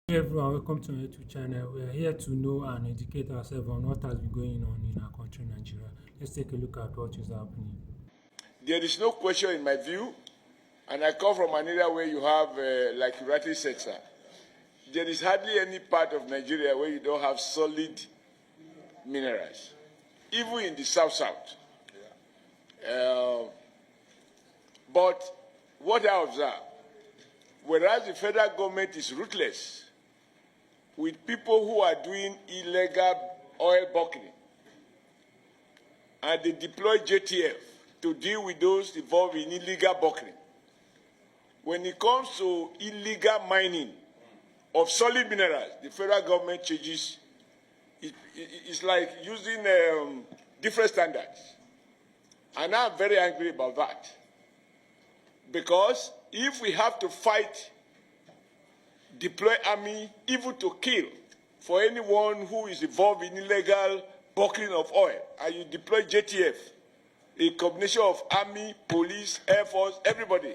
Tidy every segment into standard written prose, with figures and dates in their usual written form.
Hey everyone, welcome to my YouTube channel. We are here to know and educate ourselves on what has been going on in our country, Nigeria. Let's take a look at what is happening. There is no question in my view, and I come from an area where you have, like you rightly said, sir, there is hardly any part of Nigeria where you don't have solid minerals, even in the south-south. But what I observe, whereas the federal government is ruthless with people who are doing illegal oil buckling, and they deploy JTF to deal with those involved in illegal buckling. When it comes to illegal mining of solid minerals, the federal government changes. It's like using different standards. And I'm very angry about that. Because if we have to fight, deploy army, even to kill for anyone who is involved in illegal buckling of oil, and you deploy JTF, a combination of army, police, air force, everybody,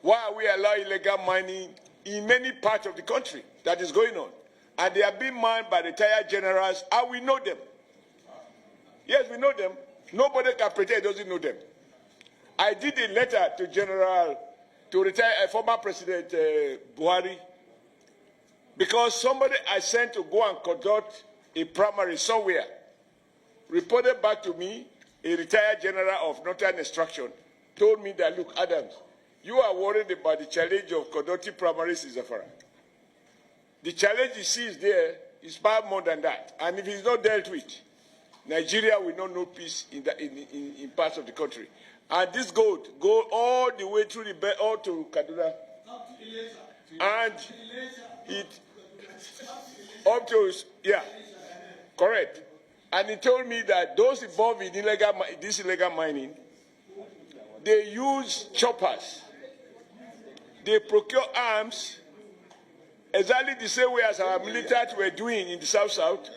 why are we allowing illegal mining in many parts of the country that is going on? And they are being mined by retired generals, and we know them. Yes, we know them. Nobody can pretend he doesn't know them. I did a letter to former President Buhari, because somebody I sent to go and conduct a primary somewhere reported back to me, a retired general of Northern Extraction, told me that, look, Adams, you are worried about the challenge of conducting primaries in Zafara. The challenge you see is there is far more than that. And if it's not dealt with, Nigeria will not know peace in parts of the country. And this gold go all the way through the belt, all to Kaduna. And it up to, yeah, correct. And he told me that those involved in this illegal mining, they use choppers. They procure arms exactly the same way as our military were doing in the South-South.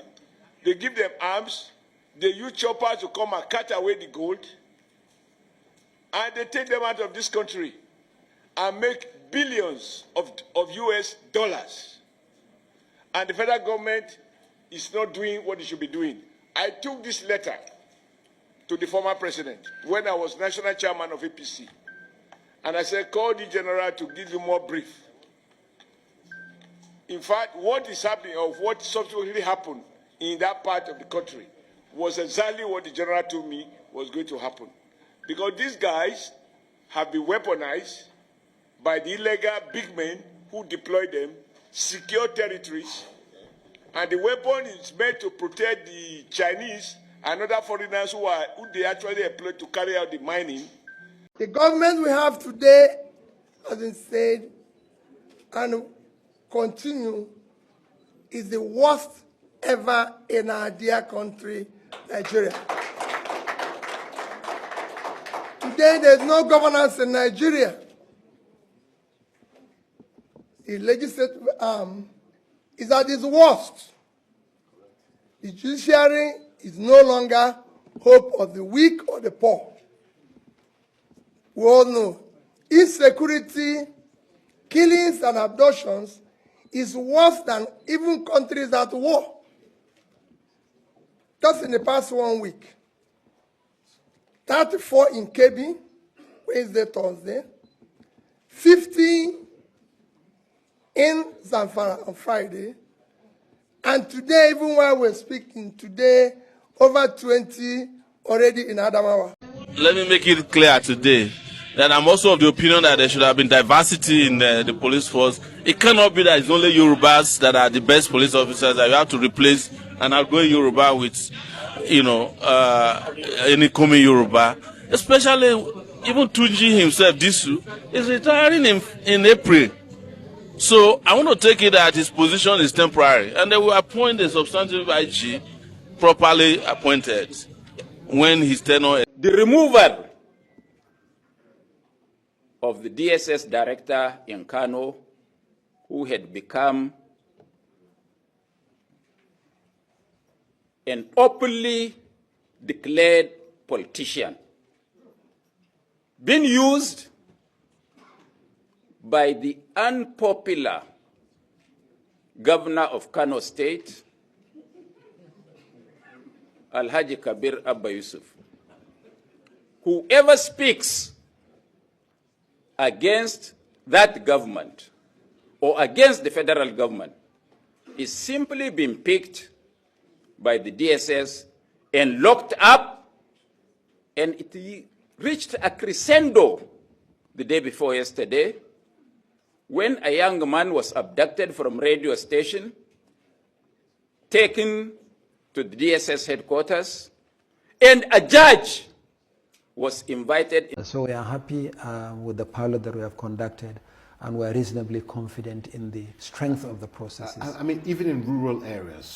They give them arms. They use choppers to come and cut away the gold. And they take them out of this country and make billions of US dollars. And the federal government is not doing what it should be doing. I took this letter to the former president when I was national chairman of APC. And I said, call the general to give you more brief. In fact, what is happening, or what subsequently happened in that part of the country, was exactly what the general told me was going to happen. Because these guys have been weaponized by the illegal big men who deploy them, secure territories, and the weapon is meant to protect the Chinese and other foreigners who they actually employ to carry out the mining. The government we have today has been said and continue is the worst ever in our dear country, Nigeria. Today there's no governance in Nigeria. The legislative arm is at its worst. The judiciary is no longer hope of the weak or the poor. We all know insecurity, killings and abductions is worse than even countries at war. Just in the past 1 week, 34 in Kebbi, Wednesday, Thursday, 50 in Zamfara on Friday, and today, even while we're speaking, today, over 20 already in Adamawa. Let me make it clear today that I'm also of the opinion that there should have been diversity in the police force. It cannot be that it's only Yorubas that are the best police officers, that you have to replace an outgoing Yoruba with, any coming Yoruba. Especially, even Tunji himself, Disu, is retiring in April. So I want to take it that his position is temporary, and they will appoint a substantive IG properly appointed when his tenure. The removal of the DSS director in Kano, who had become an openly declared politician, being used by the unpopular Governor of Kano State, Alhaji Kabir Abba Yusuf. Whoever speaks against that government or against the federal government is simply being picked by the DSS and locked up, and it reached a crescendo the day before yesterday when a young man was abducted from radio station, taken to the DSS headquarters, and a judge was invited. So we are happy with the pilot that we have conducted, and we are reasonably confident in the strength of the processes. I mean, even in rural areas,